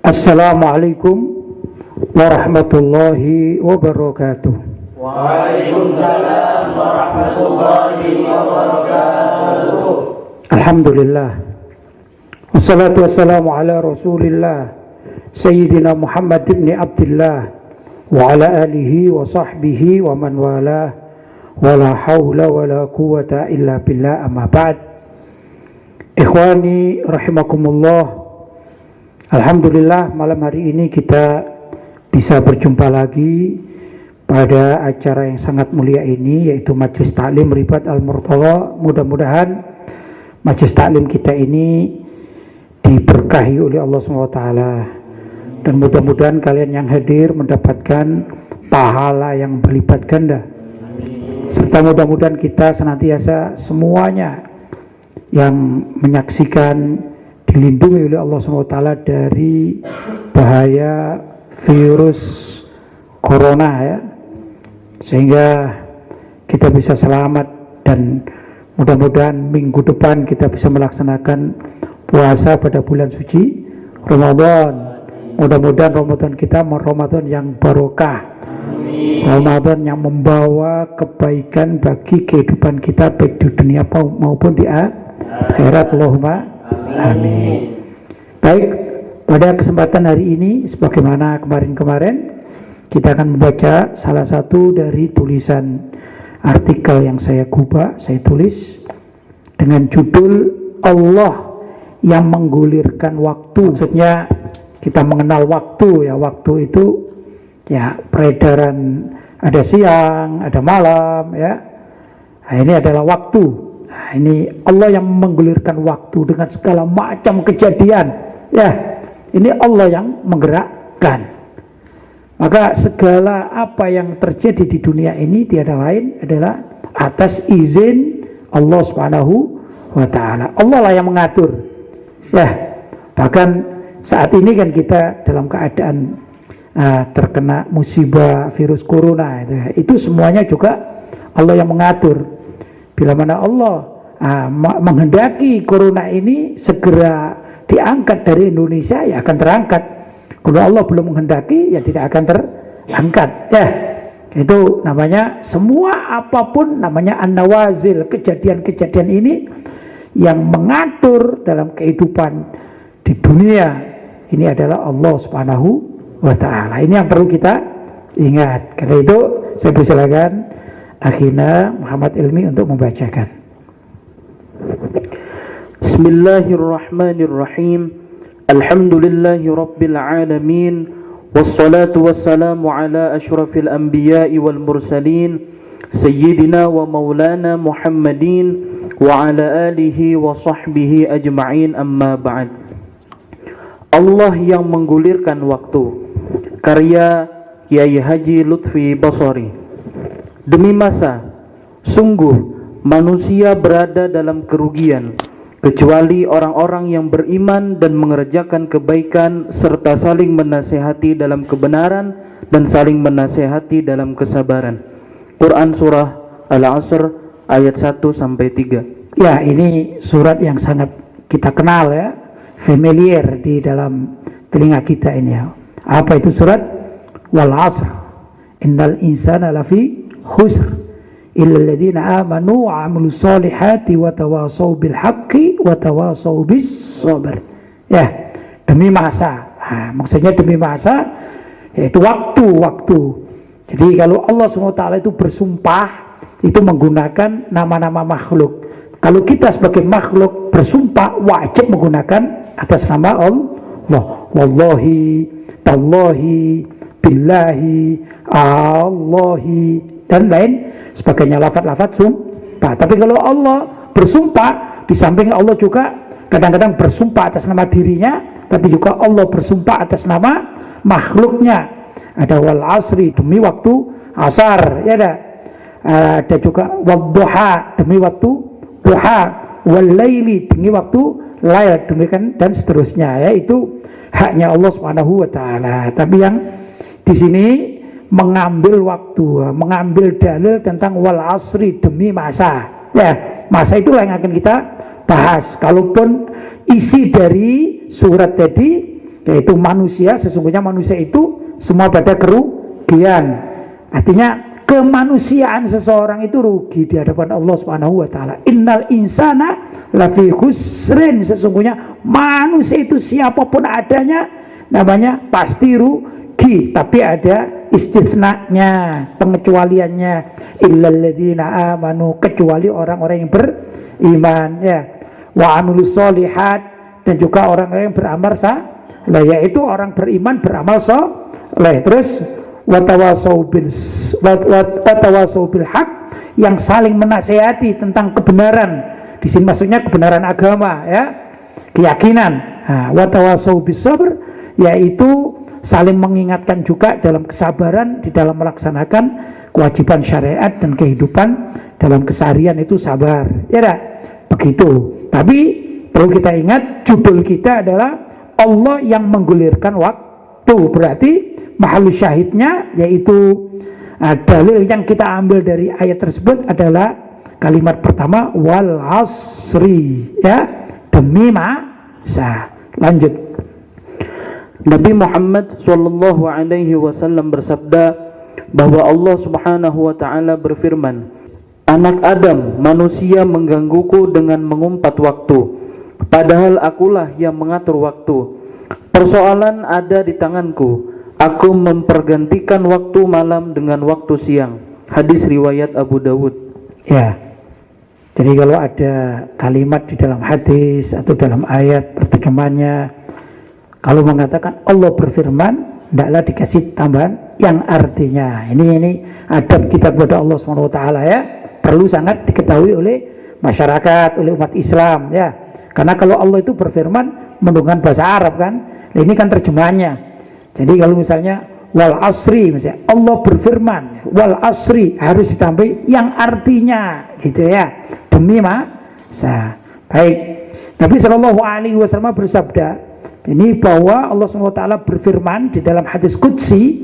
Assalamualaikum warahmatullahi wabarakatuh. Waalaikumsalam warahmatullahi wabarakatuh. Alhamdulillah. Wassalatu wassalamu ala Rasulillah Sayyidina Muhammad ibn Abdullah wa ala alihi wa sahbihi wa man walah, wa la hawla wa la quwata illa billah, amma ba'd. Ikhwani rahimakumullah. Alhamdulillah, malam hari ini kita bisa berjumpa lagi pada acara yang sangat mulia ini, yaitu Majelis Taklim Ribat Al-Murtadha. Mudah-mudahan Majelis Taklim kita ini diberkahi oleh Allah SWT, dan mudah-mudahan kalian yang hadir mendapatkan pahala yang berlipat ganda, serta mudah-mudahan kita senantiasa semuanya yang menyaksikan dilindungi oleh Allah SWT dari bahaya virus corona, ya, sehingga kita bisa selamat, dan mudah-mudahan minggu depan kita bisa melaksanakan puasa pada bulan suci Ramadan. Mudah-mudahan Ramadan kita Ramadan yang barokah, Ramadan yang membawa kebaikan bagi kehidupan kita baik di dunia maupun di akhirat. Allahumma amin. Baik, pada kesempatan hari ini sebagaimana kemarin-kemarin, kita akan membaca salah satu dari tulisan artikel yang saya tulis dengan judul Allah yang menggulirkan waktu. Maksudnya kita mengenal waktu, ya, waktu itu ya peredaran, ada siang, ada malam, ya. Nah, ini adalah waktu. Nah, ini Allah yang menggulirkan waktu dengan segala macam kejadian, ya. Ini Allah yang menggerakkan. Maka segala apa yang terjadi di dunia ini tiada lain adalah atas izin Allah Subhanahu wa ta'ala. Allah lah yang mengatur. Ya, bahkan saat ini kan kita dalam keadaan terkena musibah virus corona, itu semuanya juga Allah yang mengatur. Bila mana Allah menghendaki corona ini segera diangkat dari Indonesia, ya akan terangkat. Kalau Allah belum menghendaki, ya tidak akan terangkat. Ya, itu namanya semua apapun namanya an-nawazil, kejadian-kejadian ini yang mengatur dalam kehidupan di dunia ini adalah Allah Subhanahu wa ta'ala. Ini yang perlu kita ingat. Karena itu saya persilakan akhina Muhammad Ilmi untuk membacakan. Bismillahirrahmanirrahim. Alhamdulillahi rabbil alamin, wassalatu wassalamu ala asyrafil anbiya'i wal mursalin, sayyidina wa maulana Muhammadin wa ala alihi wa sahbihi ajma'in, amma ba'd. Allah yang menggulirkan waktu, karya Kiai Haji Lutfi Basari. Demi masa, sungguh manusia berada dalam kerugian, kecuali orang-orang yang beriman dan mengerjakan kebaikan serta saling menasehati dalam kebenaran dan saling menasehati dalam kesabaran. Quran Surah Al-Asr ayat 1-3. Ya, ini surat yang sangat kita kenal, ya, familiar di dalam telinga kita ini, ya. Apa itu surat? Wal asr innal insana lafi khusr illal ladzina amanu wa 'amilus solihati wa tawassaw bil haqqi wa tawassaw bis sabr. Ya, demi masa. Nah, maksudnya demi masa yaitu waktu. Jadi kalau Allah SWT itu bersumpah, itu menggunakan nama-nama makhluk. Kalau kita sebagai makhluk bersumpah, wajib menggunakan atas nama Allah. Wallahi, tallahi, billahi, Allahi, dan lain sebagainya, lafaz-lafaz sumpah. Tapi kalau Allah bersumpah, di samping Allah juga kadang-kadang bersumpah atas nama dirinya, tapi juga Allah bersumpah atas nama makhluknya. Ada wal asri, demi waktu asar, ya ada juga wadduha, demi waktu duha, wal laili, demi waktu lail, demikian dan seterusnya, ya. Itu haknya Allah Subhanahu wa ta'ala. Tapi yang di sini mengambil waktu, mengambil dalil tentang wal asri, demi masa. Ya, masa itulah yang akan kita bahas. Kalaupun isi dari surat tadi yaitu manusia, sesungguhnya manusia itu semua pada kerugian. Artinya kemanusiaan seseorang itu rugi di hadapan Allah Subhanahu wa taala. Innal insana lafi khusrin, sesungguhnya manusia itu siapapun adanya namanya pasti rugi, tapi ada istisnanya, pengecualiannya, illalladzina amanu, kecuali orang-orang yang beriman, ya, wa amilus solihat, dan juga orang-orang yang beramal saleh, yaitu orang beriman beramal saleh. Terus watawasau bil haq, yang saling menasehati tentang kebenaran. Di sini maksudnya kebenaran agama, ya, keyakinan. Watawasau bis sabr, yaitu saling mengingatkan juga dalam kesabaran di dalam melaksanakan kewajiban syariat dan kehidupan dalam keseharian itu sabar, ya dah? Begitu. Tapi perlu kita ingat, judul kita adalah Allah yang menggulirkan waktu. Berarti mahal syahidnya, yaitu dalil yang kita ambil dari ayat tersebut adalah kalimat pertama, wal asri, ya, demi masa. Lanjut. Nabi Muhammad sallallahu alaihi wasallam bersabda bahwa Allah Subhanahu wa taala berfirman, "Anak Adam, manusia menggangguku dengan mengumpat waktu, padahal akulah yang mengatur waktu. Persoalan ada di tanganku. Aku mempergantikan waktu malam dengan waktu siang." Hadis riwayat Abu Dawud. Ya. Jadi kalau ada kalimat di dalam hadis atau dalam ayat terjemahannya, kalau mengatakan Allah berfirman, hendaklah dikasih tambahan yang artinya. Ini adab kita kepada Allah SWT, ya, perlu sangat diketahui oleh masyarakat, oleh umat Islam, ya. Karena kalau Allah itu berfirman menggunakan bahasa Arab kan, nah, ini kan terjemahannya. Jadi kalau misalnya wal asri, misalnya Allah berfirman wal asri, harus ditambah yang artinya, gitu ya, demi masa. Baik, Nabi Shallallahu Alaihi Wasallam bersabda ini bahwa Allah SWT berfirman di dalam hadis qudsi.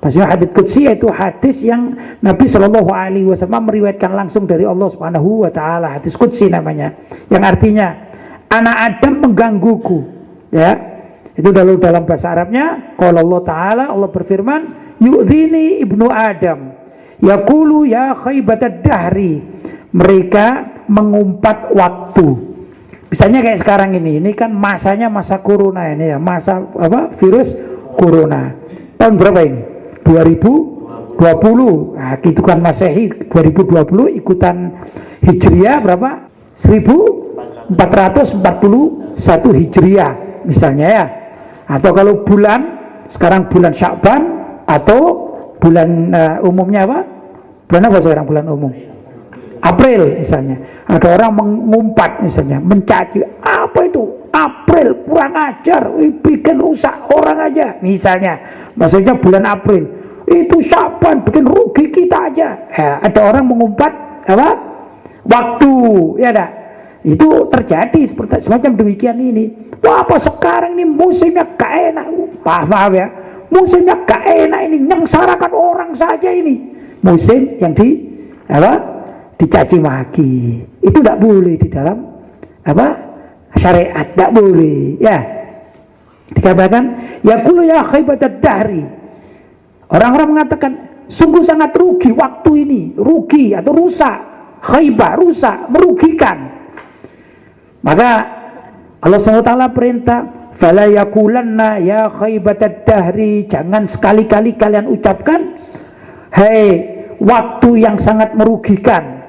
Maksudnya hadis qudsi yaitu hadis yang Nabi Shallallahu Alaihi Wasallam meriwayatkan langsung dari Allah Subhanahu wa taala. Hadis qudsi namanya, yang artinya anak Adam menggangguku, ya. Itu dalam bahasa Arabnya, kalau Allah Ta'ala, Allah berfirman, yu'dhini ibnu Adam yaqulu ya khaybatad dahri, mereka mengumpat waktu. Misalnya kayak sekarang ini kan masanya masa corona ini, ya, masa apa, virus corona. Tahun berapa ini? 2020. Nah, gitu kan Masehi 2020 ikutan Hijriah berapa? 1441 Hijriah misalnya, ya. Atau kalau bulan, sekarang bulan Sya'ban, atau bulan umumnya apa? Bulan apa sekarang bulan umum? April misalnya. Ada orang mengumpat misalnya, mencaci, apa itu? April, kurang ajar, bikin rusak orang aja misalnya. Maksudnya bulan April, itu Sya'ban, bikin rugi kita aja. Ya, ada orang mengumpat apa? Waktu, ya dah. Itu terjadi seperti semacam demikian ini. Wah, apa sekarang ini musimnya gak enak. Maaf ya, musimnya gak enak ini, nyengsarakan orang saja ini. Musim yang dicaci maki. Itu tidak boleh di dalam syariat, tidak boleh, ya. Dikatakan yaqulu ya khaybatad dahri, orang-orang mengatakan sungguh sangat rugi waktu ini, rugi atau rusak, khaybah, rusak, merugikan. Maka Allah SWT perintah, fala yaqulanna ya khaybatad dahri, jangan sekali-kali kalian ucapkan hei waktu yang sangat merugikan.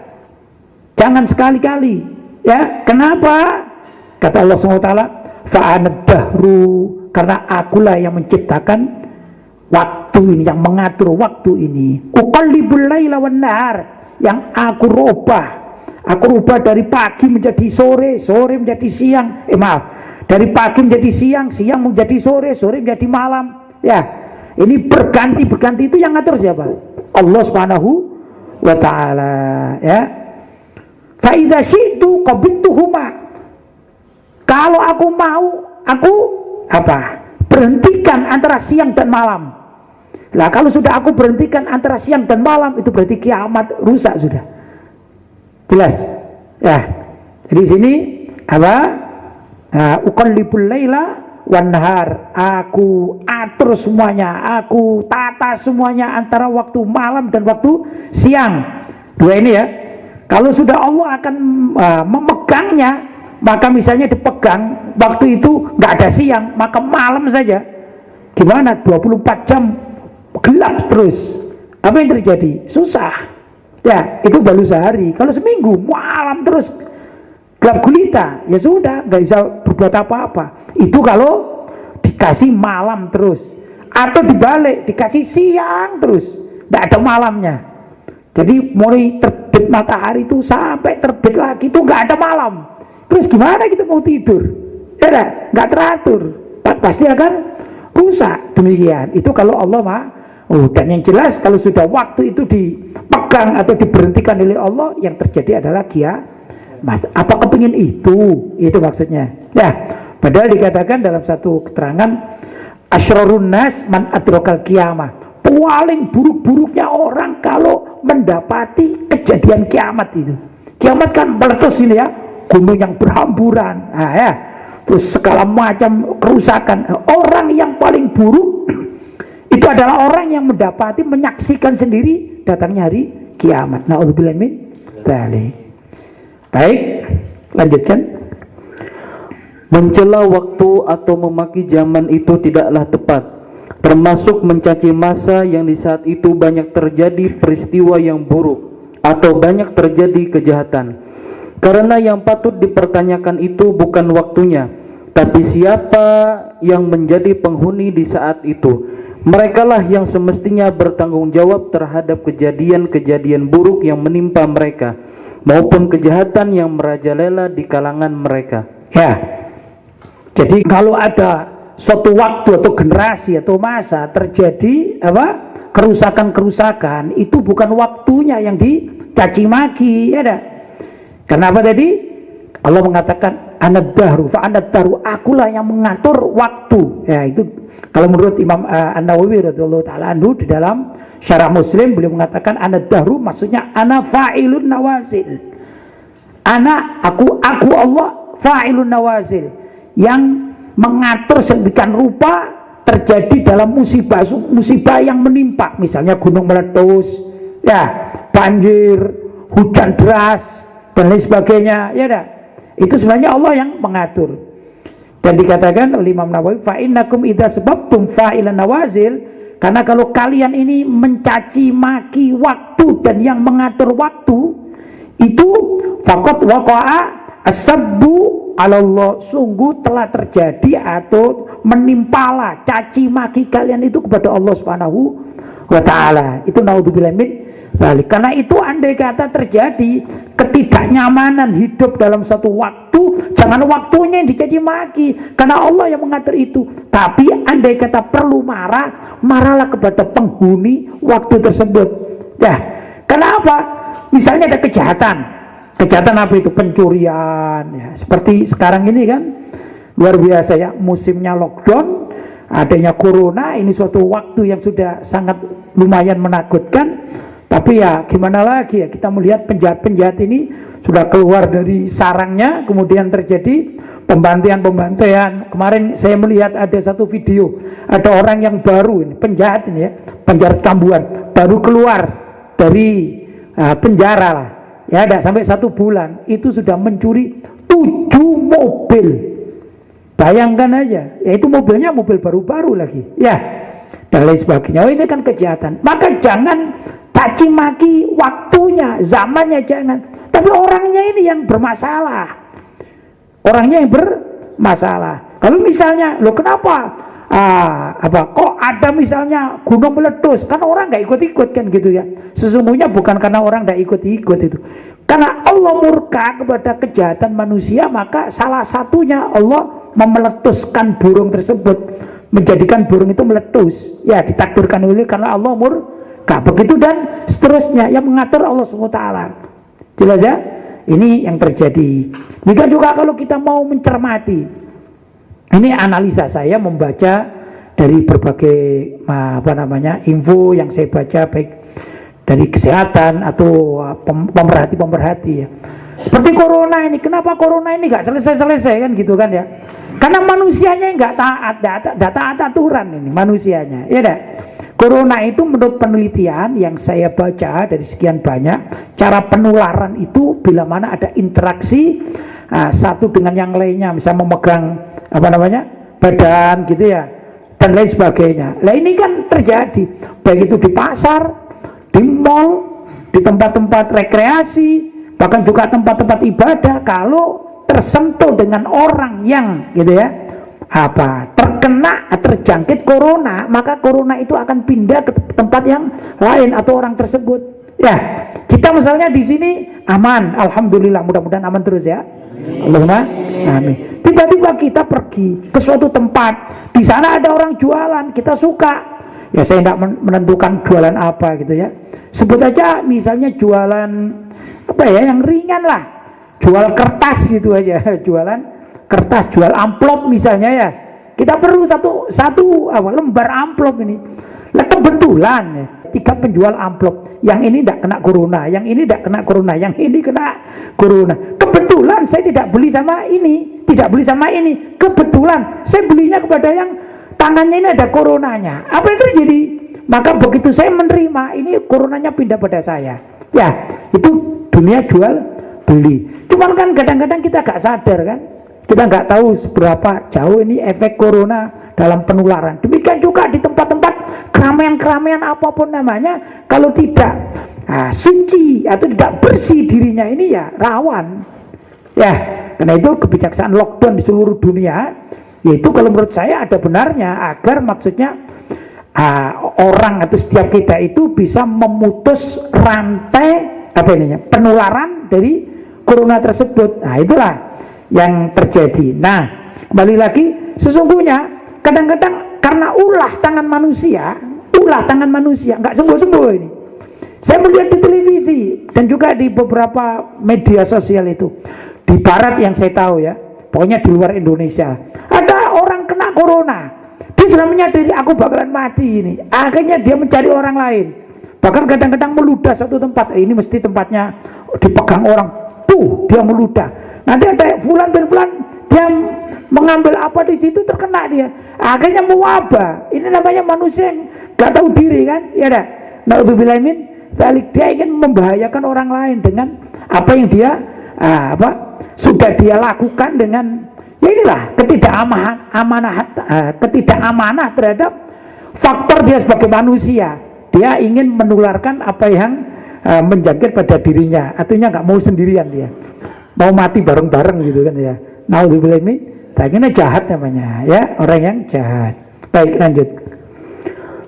Jangan sekali-kali, ya. Kenapa? Kata Allah SWT, fa'anad dahru, karena akulah yang menciptakan waktu ini, yang mengatur waktu ini. Uqallibul laila wan nahar, yang aku rubah dari pagi menjadi sore, sore menjadi siang. Dari pagi menjadi siang, siang menjadi sore, sore menjadi malam. Ya, ini berganti itu yang ngatur siapa? Allah Subhanahu wa taala, ya. Fa idza syi'tu qabittuhuma, kalau aku mau, aku berhentikan antara siang dan malam. Lah kalau sudah aku berhentikan antara siang dan malam, itu berarti kiamat, rusak sudah. Jelas, ya. Jadi sini uqallibul laila wan nahar, aku atur semuanya, aku tata semuanya antara waktu malam dan waktu siang. Dua ini ya. Kalau sudah Allah akan memegangnya, maka misalnya dipegang waktu itu nggak ada siang, maka malam saja. Gimana? 24 jam gelap terus. Apa yang terjadi? Susah. Ya, itu baru sehari. Kalau seminggu malam terus gelap gulita, ya sudah, nggak bisa berbuat apa-apa. Itu kalau dikasih malam terus, atau dibalik dikasih siang terus, nggak ada malamnya. Jadi mulai terbit matahari itu sampai terbit lagi itu nggak ada malam. Terus gimana kita mau tidur? Ya nggak teratur, pasti akan rusak. Demikian. Itu kalau Allah mah. Dan yang jelas kalau sudah waktu itu dipegang atau diberhentikan oleh Allah, yang terjadi adalah kiamat. Apa kepingin itu? Itu maksudnya. Ya, padahal dikatakan dalam satu keterangan, asyrarun nas man adrakal kiamah. Paling buruk-buruknya orang kalau mendapati kejadian kiamat itu. Kiamat kan meletus ini ya, gunung yang berhamburan, nah ya, terus segala macam kerusakan. Orang yang paling buruk itu adalah orang yang mendapati, menyaksikan sendiri datangnya hari kiamat. Na'udzubillah min dzalik. Baik, lanjutkan. Mencela waktu atau memaki zaman itu tidaklah tepat, termasuk mencaci masa yang di saat itu banyak terjadi peristiwa yang buruk atau banyak terjadi kejahatan. Karena yang patut dipertanyakan itu bukan waktunya, tapi siapa yang menjadi penghuni di saat itu. Merekalah yang semestinya bertanggung jawab terhadap kejadian-kejadian buruk yang menimpa mereka, maupun kejahatan yang merajalela di kalangan mereka. Ya, jadi kalau ada suatu waktu atau generasi atau masa terjadi kerusakan-kerusakan, itu bukan waktunya yang dicaci maki, ya dah. Kenapa tadi? Allah mengatakan anad-dahru fa anad-dahru, akulah yang mengatur waktu. Ya, itu kalau menurut Imam An-Nawawi radhiyallahu taala anhu di dalam Syarah Muslim, beliau mengatakan anad-dahru maksudnya ana fa'ilun nawazil. Aku Allah fa'ilun nawazil, yang mengatur sedemikian rupa terjadi dalam musibah yang menimpa, misalnya gunung meletus, ya, banjir, hujan deras dan lain sebagainya, ya dah. Itu sebenarnya Allah yang mengatur. Dan dikatakan oleh Imam Nawawi, fa innakum idza sababtum fa'ilan nawazil, karena kalau kalian ini mencaci maki waktu dan yang mengatur waktu, itu faqad waqa'a as-sabbu 'ala Allah, sungguh telah terjadi atau menimpalah caci maki kalian itu kepada Allah Subhanahu wa taala. Itu naudzubillah min dzalik. Karena itu andai kata terjadi ketidaknyamanan hidup dalam satu waktu, jangan waktunya yang dicaci maki, karena Allah yang mengatur itu. Tapi andai kata perlu marah, marahlah kepada penghuni waktu tersebut. Ya, kenapa? Misalnya ada kejahatan apa itu? Pencurian, ya. Seperti sekarang ini kan luar biasa ya, musimnya lockdown, adanya corona, ini suatu waktu yang sudah sangat lumayan menakutkan. Tapi ya gimana lagi ya, kita melihat penjahat-penjahat ini sudah keluar dari sarangnya, kemudian terjadi pembantaian. Kemarin saya melihat ada satu video, ada orang yang baru ini, penjahat ini ya, penjahat kambuhan, baru keluar dari penjara lah, ya ada sampai 1 bulan, itu sudah mencuri 7 mobil. Bayangkan aja, ya itu mobilnya mobil baru-baru lagi, ya, dan lain sebagainya. Oh, ini kan kejahatan. Maka jangan caci maki waktunya, zamannya jangan. Tapi orangnya ini yang bermasalah. Orangnya yang bermasalah. Kalau misalnya, loh kenapa? Kok ada misalnya gunung meletus? Kan orang nggak ikut-ikut kan gitu ya. Sesungguhnya bukan karena orang nggak ikut-ikut itu. Karena Allah murka kepada kejahatan manusia, maka salah satunya Allah memeletuskan burung tersebut, menjadikan burung itu meletus. Ya, ditakdirkan oleh karena Allah murka. Begitu dan seterusnya, yang mengatur Allah SWT. Jelas ya? Ini yang terjadi. Jika juga kalau kita mau mencermati, ini analisa saya membaca dari berbagai info yang saya baca, baik dari kesehatan atau pemerhati-pemerhati ya. Seperti corona ini, kenapa corona ini gak selesai-selesai kan gitu kan ya? Karena manusianya nggak taat aturan ini manusianya, ya dah. Corona itu menurut penelitian yang saya baca dari sekian banyak, cara penularan itu bila mana ada interaksi satu dengan yang lainnya, misalnya memegang badan gitu ya, dan lain sebagainya. Nah ini kan terjadi, baik itu di pasar, di mall, di tempat-tempat rekreasi, bahkan juga tempat-tempat ibadah. Kalau tersentuh dengan orang yang gitu ya terjangkit corona, maka corona itu akan pindah ke tempat yang lain atau orang tersebut. Ya, kita misalnya di sini aman, alhamdulillah, mudah-mudahan aman terus ya. Allahumma amin. Tiba-tiba kita pergi ke suatu tempat, di sana ada orang jualan, kita suka. Ya saya tidak menentukan jualan apa gitu ya. Sebut aja misalnya jualan yang ringan lah. Jual kertas gitu aja, jualan kertas, jual amplop misalnya ya. Kita perlu satu lembar amplop ini. Lah kebetulan ya, 3 penjual amplop, yang ini tidak kena corona, yang ini tidak kena corona, yang ini kena corona. Kebetulan saya tidak beli sama ini, tidak beli sama ini. Kebetulan saya belinya kepada yang tangannya ini ada coronanya. Apa yang terjadi? Maka begitu saya menerima, ini coronanya pindah pada saya. Ya, itu dunia jual beli. Cuman kan kadang-kadang kita gak sadar kan, kita nggak tahu seberapa jauh ini efek corona dalam penularan. Demikian juga di tempat-tempat keramaian-keramaian apapun namanya, kalau tidak suci atau tidak bersih dirinya ini ya rawan. Ya, karena itu kebijaksanaan lockdown di seluruh dunia, yaitu kalau menurut saya ada benarnya, agar maksudnya orang atau setiap kita itu bisa memutus rantai penularan dari corona tersebut. Nah itulah yang terjadi. Nah kembali lagi, sesungguhnya kadang-kadang karena ulah tangan manusia nggak sembuh-sembuh ini. Saya melihat di televisi dan juga di beberapa media sosial itu, di barat yang saya tahu ya, pokoknya di luar Indonesia, ada orang kena corona, dia sudah menyadari aku bakalan mati ini, akhirnya dia mencari orang lain, bahkan kadang-kadang meludah suatu tempat, ini mesti tempatnya dipegang orang, tuh dia meludah, nanti ada fulan bin fulan, dia mengambil apa di situ, terkena dia, akhirnya mewabah. Ini namanya manusia yang gak tahu diri kan, ya dah. Naudzubillah min dzalik, dia ingin membahayakan orang lain dengan apa yang dia sudah dia lakukan, dengan ya inilah ketidakamanah terhadap faktor dia sebagai manusia. Dia ingin menularkan apa yang menjangkit pada dirinya, artinya nggak mau sendirian, dia mau mati bareng-bareng gitu kan ya. Naudzubillah min dzalik, ini jahat namanya ya, orang yang jahat. Baik, lanjut.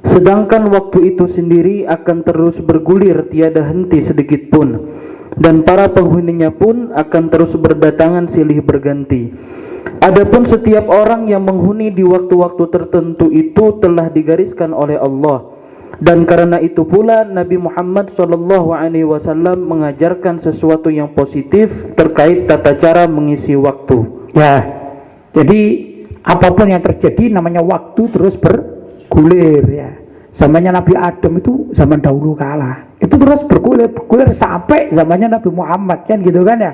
Sedangkan waktu itu sendiri akan terus bergulir tiada henti sedikit pun, dan para penghuninya pun akan terus berdatangan silih berganti. Adapun setiap orang yang menghuni di waktu-waktu tertentu itu telah digariskan oleh Allah, dan karena itu pula Nabi Muhammad SAW mengajarkan sesuatu yang positif terkait tata cara mengisi waktu. Ya, jadi apapun yang terjadi namanya waktu terus bergulir ya. Zamannya Nabi Adam itu zaman dahulu kala, itu terus bergulir sampai zamannya Nabi Muhammad kan gitu kan ya.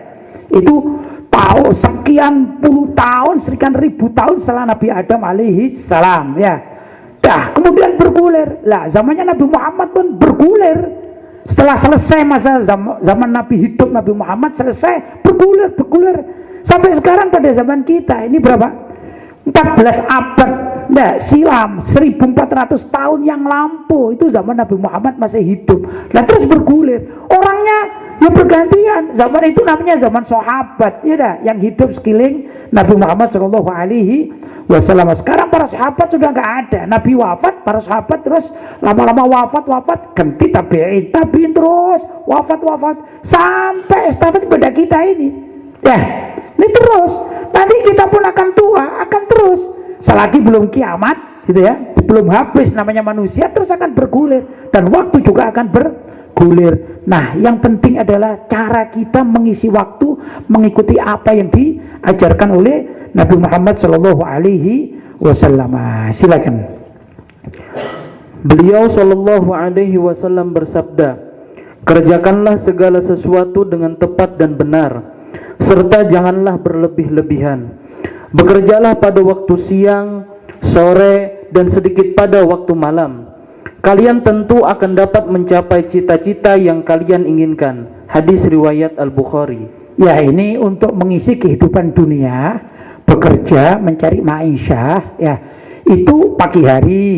Itu tahu sekian puluh tahun, sekian ribu tahun setelah Nabi Adam alaihi salam ya. Dah kemudian bergulir. Lah zamannya Nabi Muhammad pun bergulir. Setelah selesai masa zaman Nabi hidup, Nabi Muhammad selesai, bergulir sampai sekarang pada zaman kita ini berapa? 14 abad silam, 1400 tahun yang lampau, itu zaman Nabi Muhammad masih hidup. Nah terus bergulir, orangnya ya bergantian. Zaman itu namanya zaman sahabat ya dah, yang hidup sekeliling Nabi Muhammad SAW. Sekarang para sahabat sudah nggak ada, Nabi wafat, para sahabat terus lama-lama wafat, ganti tabiin terus wafat sampai estafet pada kita ini ya. Ini terus, nanti kita pun akan tua, akan terus. Selagi belum kiamat, gitu ya, belum habis namanya manusia, terus akan bergulir, dan waktu juga akan bergulir. Nah, yang penting adalah cara kita mengisi waktu mengikuti apa yang diajarkan oleh Nabi Muhammad SAW. Silakan. Beliau SAW bersabda, kerjakanlah segala sesuatu dengan tepat dan benar, serta janganlah berlebih-lebihan. Bekerjalah pada waktu siang, sore, dan sedikit pada waktu malam. Kalian tentu akan dapat mencapai cita-cita yang kalian inginkan. Hadis riwayat Al-Bukhari. Ya, ini untuk mengisi kehidupan dunia, bekerja, mencari ma'isyah, ya, itu pagi hari,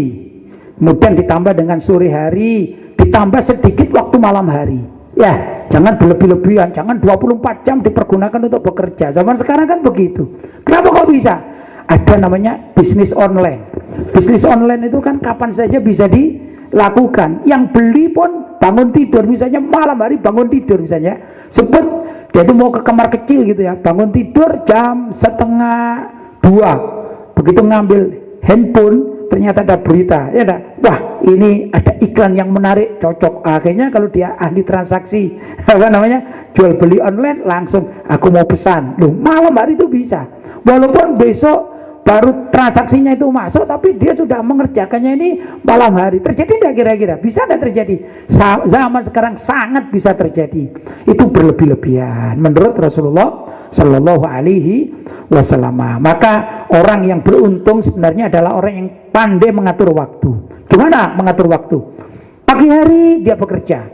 kemudian ditambah dengan sore hari, ditambah sedikit waktu malam hari. Ya, jangan berlebih-lebihan, jangan 24 jam dipergunakan untuk bekerja. Zaman sekarang kan begitu. Kenapa kok bisa? Ada namanya bisnis online. Bisnis online itu kan kapan saja bisa dilakukan. Yang beli pun bangun tidur, misalnya malam hari bangun tidur misalnya. Sebut dia itu mau ke kamar kecil gitu ya, bangun tidur jam 1:30. Begitu ngambil handphone, ternyata ada berita, ya dah. Wah, ini ada iklan yang menarik, cocok. Akhirnya kalau dia ahli transaksi, apa namanya, jual beli online, langsung aku mau pesan. Loh, malam hari itu bisa. Walaupun besok baru transaksinya itu masuk, tapi dia sudah mengerjakannya ini malam hari. Terjadi tidak kira-kira? Bisa tidak terjadi? Zaman sekarang sangat bisa terjadi. Itu berlebih-lebihan menurut Rasulullah Shallallahu Alaihi Wasallam. Maka orang yang beruntung sebenarnya adalah orang yang pandai mengatur waktu. Gimana mengatur waktu? Pagi hari dia bekerja,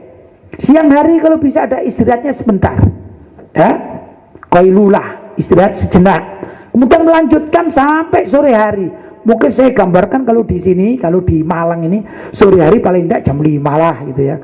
siang hari kalau bisa ada istirahatnya sebentar, ya, qailulah, istirahat sejenak, kemudian melanjutkan sampai sore hari. Mungkin saya gambarkan kalau di sini, kalau di Malang ini sore hari paling tidak jam 5 lah gitu ya.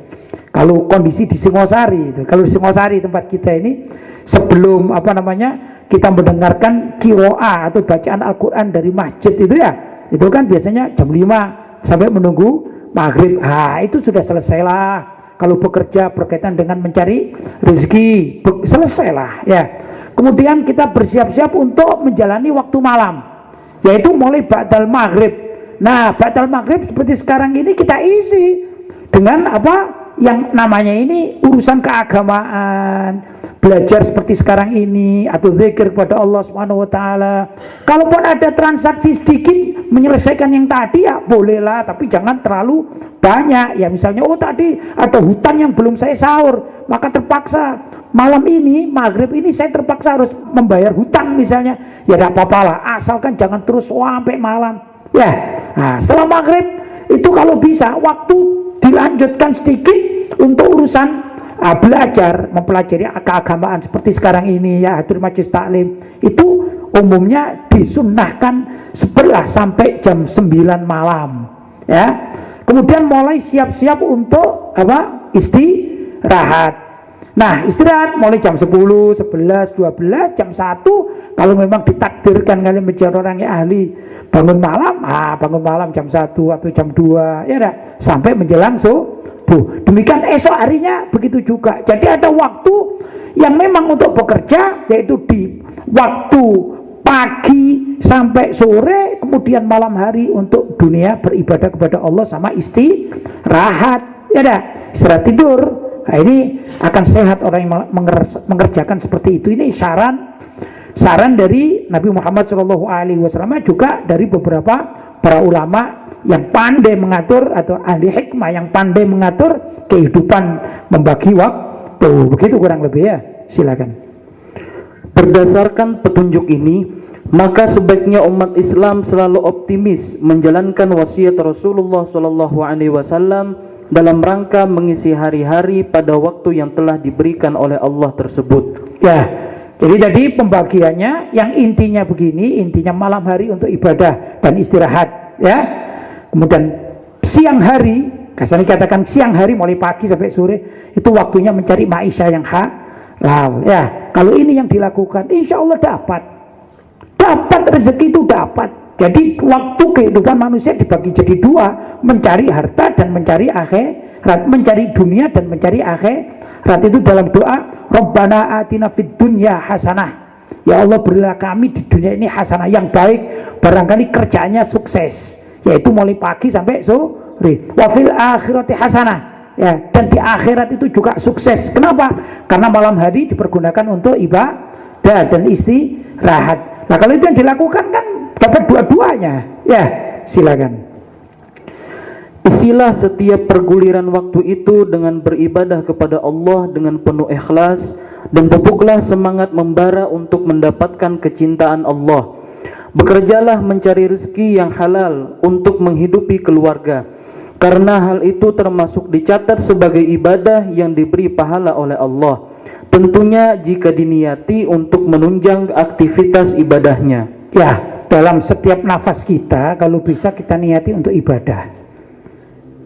Kalau kondisi di Singosari itu, kalau di Singosari tempat kita ini, sebelum apa namanya kita mendengarkan qiraah atau bacaan Al-Quran dari masjid itu ya, itu kan biasanya jam 5 sampai menunggu maghrib. Itu sudah selesailah. Kalau bekerja berkaitan dengan mencari rezeki, selesailah ya. Kemudian kita bersiap-siap untuk menjalani waktu malam, yaitu mulai ba'dal maghrib. Nah, ba'dal maghrib seperti sekarang ini kita isi dengan apa yang namanya ini urusan keagamaan, belajar seperti sekarang ini, atau zikir kepada Allah Subhanahu wa taala. Kalaupun ada transaksi sedikit menyelesaikan yang tadi ya bolehlah, tapi jangan terlalu banyak. Ya misalnya tadi ada hutang yang belum saya sahur, maka terpaksa malam ini maghrib ini saya terpaksa harus membayar hutang misalnya. Ya tidak apa-apa lah, asalkan jangan terus sampai malam. Ya, nah, setelah maghrib itu kalau bisa waktu dilanjutkan sedikit untuk urusan belajar, mempelajari keagamaan seperti sekarang ini ya, hadir majelis taklim. Itu umumnya disunnahkan 11 sampai jam 9 malam ya. Kemudian mulai siap-siap untuk apa? Istirahat. Nah, istirahat mulai jam 10, 11, 12, jam 1 kalau memang ditakdirkan kalian menjadi orang yang ahli bangun malam, bangun malam jam 1 atau jam 2 ya dah, sampai menjelang subuh. Demikian esok harinya begitu juga. Jadi ada waktu yang memang untuk bekerja, yaitu di waktu pagi sampai sore, kemudian malam hari untuk dunia beribadah kepada Allah sama istirahat ya dah, istirahat tidur. Nah, ini akan sehat orang yang mengerjakan seperti itu. Ini saran dari Nabi Muhammad SAW, juga dari beberapa para ulama yang pandai mengatur, atau ahli hikmah yang pandai mengatur kehidupan, membagi waktu. Begitu kurang lebih ya. Silakan. Berdasarkan petunjuk ini, maka sebaiknya umat Islam selalu optimis menjalankan wasiat Rasulullah SAW dalam rangka mengisi hari-hari pada waktu yang telah diberikan oleh Allah tersebut. Ya, jadi tadi pembagiannya yang intinya begini, intinya malam hari untuk ibadah dan istirahat ya. Kemudian siang hari, kasarnya katakan siang hari mulai pagi sampai sore, itu waktunya mencari maisha yang halal ya. Kalau ini yang dilakukan, insya Allah dapat rezeki itu dapat. Jadi waktu kehidupan manusia dibagi jadi dua, mencari harta dan mencari akhirat, mencari dunia dan mencari akhirat. Itu dalam doa, Rabbana atina fid dunya hasanah. Ya Allah, berilah kami di dunia ini hasanah yang baik, barangkali kerjaannya sukses, yaitu mulai pagi sampai sore. Wa fil akhirati hasanah, ya, dan di akhirat itu juga sukses. Kenapa? Karena malam hari dipergunakan untuk ibadah dan istirahat. Nah, kalau itu yang dilakukan kan dapat dua-duanya. Ya, silakan. Isilah setiap perguliran waktu itu dengan beribadah kepada Allah dengan penuh ikhlas, dan pupuklah semangat membara untuk mendapatkan kecintaan Allah. Bekerjalah mencari rezeki yang halal untuk menghidupi keluarga, karena hal itu termasuk dicatat sebagai ibadah yang diberi pahala oleh Allah. Tentunya jika diniati untuk menunjang aktivitas ibadahnya. Ya, dalam setiap nafas kita kalau bisa kita niati untuk ibadah.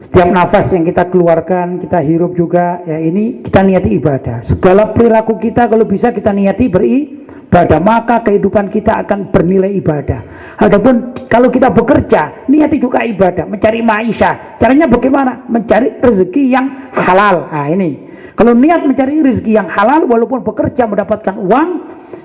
Setiap nafas yang kita keluarkan, kita hirup juga, ya ini kita niati ibadah. Segala perilaku kita kalau bisa kita niati beribadah, maka kehidupan kita akan bernilai ibadah. Adapun kalau kita bekerja, niati juga ibadah, mencari maisha. Caranya bagaimana? Mencari rezeki yang halal. Nah ini, kalau niat mencari rezeki yang halal, walaupun bekerja mendapatkan uang,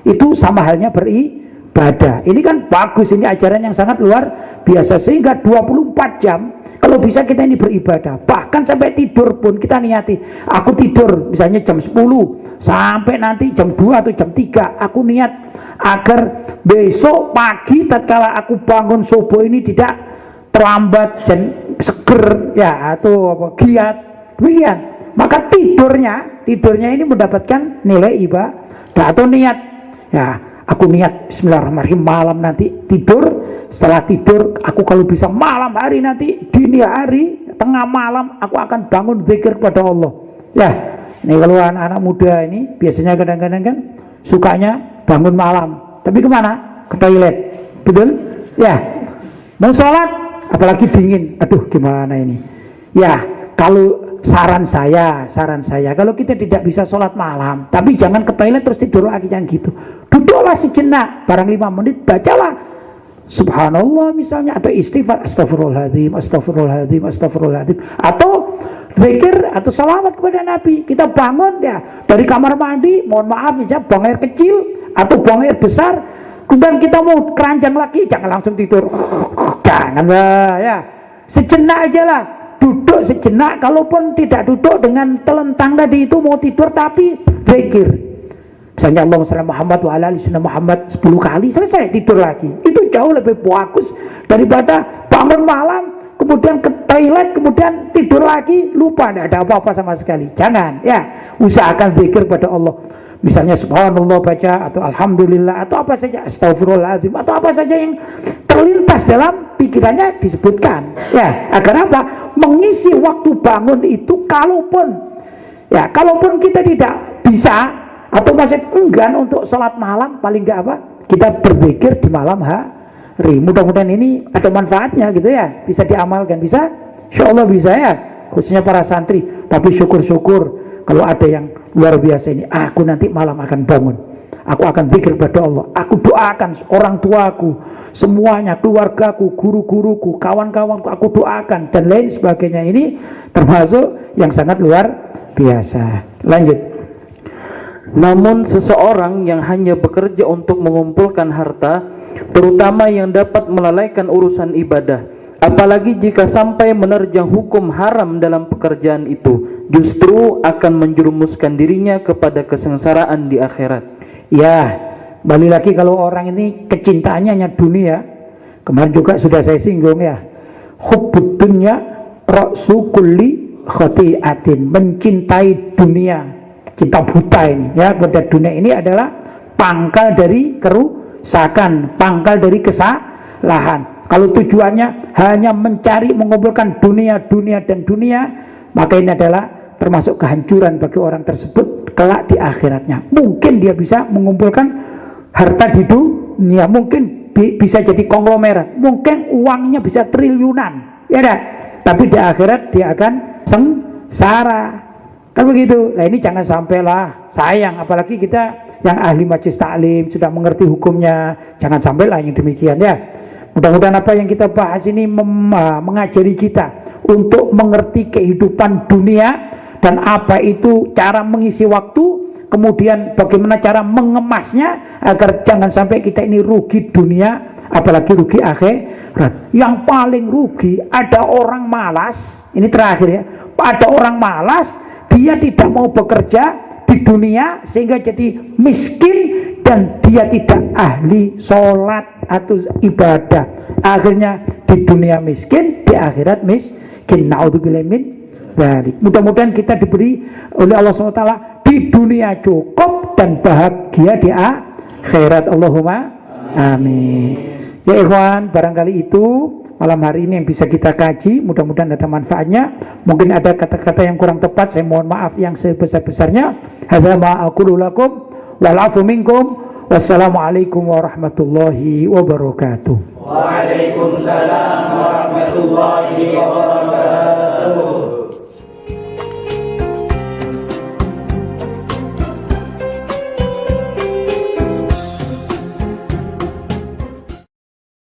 itu sama halnya beribadah. Ini kan bagus, ini ajaran yang sangat luar biasa. Sehingga 24 jam kalau bisa kita ini beribadah, bahkan sampai tidur pun kita niati. Aku tidur misalnya jam 10 sampai nanti jam 2 atau jam 3, aku niat agar besok pagi tatkala aku bangun subuh ini tidak terlambat dan seger ya, atau giat demikian. Maka tidurnya ini mendapatkan nilai ibadah atau niat. Ya, aku niat bismillahirrahmanirrahim malam nanti tidur. Setelah tidur, aku kalau bisa malam hari nanti, dini hari, tengah malam, aku akan bangun zikir kepada Allah. Ya, ini kalau anak-anak muda ini biasanya kadang-kadang kan sukanya bangun malam. Tapi kemana? Ke toilet. Betul? Ya. Mau sholat, apalagi dingin. Aduh, gimana ini? Ya, kalau saran saya, kalau kita tidak bisa sholat malam, tapi jangan ke toilet terus tidur lagi, jangan gitu. Duduklah sejenak, barang 5 menit, bacalah Subhanallah misalnya, atau istighfar, astagfirullahaladzim, astagfirullahaladzim, astagfirullahaladzim, atau zikir atau salawat kepada Nabi. Kita bangun ya dari kamar mandi, mohon maaf misalnya buang air kecil atau buang air besar, kemudian kita mau keranjang lagi, jangan langsung tidur, janganlah ya, sejenak aja lah, duduk sejenak. Kalaupun tidak duduk dengan telentang tadi itu mau tidur, tapi zikir. Misalnya Allahumma shalli Muhammad wa ala ali sayyidina Muhammad 10 kali, selesai, tidur lagi. Itu jauh lebih bagus daripada bangun malam kemudian ke toilet kemudian tidur lagi, lupa tidak ada apa-apa sama sekali. Jangan ya, usahakan zikir pada Allah. Misalnya subhanallah baca, atau alhamdulillah, atau apa saja, astagfirullahaladzim, atau apa saja yang terlintas dalam pikirannya disebutkan. Ya, agar apa? Mengisi waktu bangun itu, kalaupun kita tidak bisa atau masih enggan untuk sholat malam, paling enggak apa, kita berzikir di malam hari. Mudah-mudahan ini ada manfaatnya gitu ya, bisa diamalkan, bisa, insya Allah bisa ya, khususnya para santri. Tapi syukur-syukur kalau ada yang luar biasa ini, aku nanti malam akan bangun, aku akan zikir pada Allah, aku doakan orang tuaku semuanya, keluargaku, guru-guruku, kawan-kawanku, aku doakan dan lain sebagainya. Ini termasuk yang sangat luar biasa. Lanjut. Namun seseorang yang hanya bekerja untuk mengumpulkan harta, terutama yang dapat melalaikan urusan ibadah, apalagi jika sampai menerjang hukum haram dalam pekerjaan itu, justru akan menjerumuskan dirinya kepada kesengsaraan di akhirat. Ya, balik lagi kalau orang ini kecintaannya hanya dunia. Kemarin juga sudah saya singgung ya, hubbud dunya ra'su kulli khati'atin, mencintai dunia, cinta buta ini ya pada dunia ini adalah pangkal dari kerusakan, pangkal dari kesalahan. Kalau tujuannya hanya mencari mengumpulkan dunia, maka ini adalah termasuk kehancuran bagi orang tersebut kelak di akhiratnya. Mungkin dia bisa mengumpulkan harta di dunia, mungkin bisa jadi konglomerat, mungkin uangnya bisa triliunan, ya dah. Tapi di akhirat dia akan sengsara. Kan begitu. Nah ini jangan sampailah, sayang, apalagi kita yang ahli majelis taklim sudah mengerti hukumnya, jangan sampailah yang demikian ya. Mudah-mudahan apa yang kita bahas ini mengajari kita untuk mengerti kehidupan dunia dan apa itu cara mengisi waktu, kemudian bagaimana cara mengemasnya agar jangan sampai kita ini rugi dunia, apalagi rugi akhirat. Yang paling rugi ada orang malas, ini terakhir ya, ada orang malas, dia tidak mau bekerja di dunia sehingga jadi miskin dan dia tidak ahli sholat atau ibadah. Akhirnya di dunia miskin, di akhirat miskin. Na'udzubillah min dzalik. Mudah-mudahan kita diberi oleh Allah SWT di dunia cukup dan bahagia di akhirat. Allahumma amin. Ya ikhwan, barangkali itu malam hari ini yang bisa kita kaji, mudah-mudahan ada manfaatnya. Mungkin ada kata-kata yang kurang tepat, saya mohon maaf yang sebesar-besarnya. Hadza ma aqulu lakum wal 'afu minkum. Wassalamualaikum warahmatullahi wabarakatuh. Waalaikumsalam warahmatullahi wabarakatuh.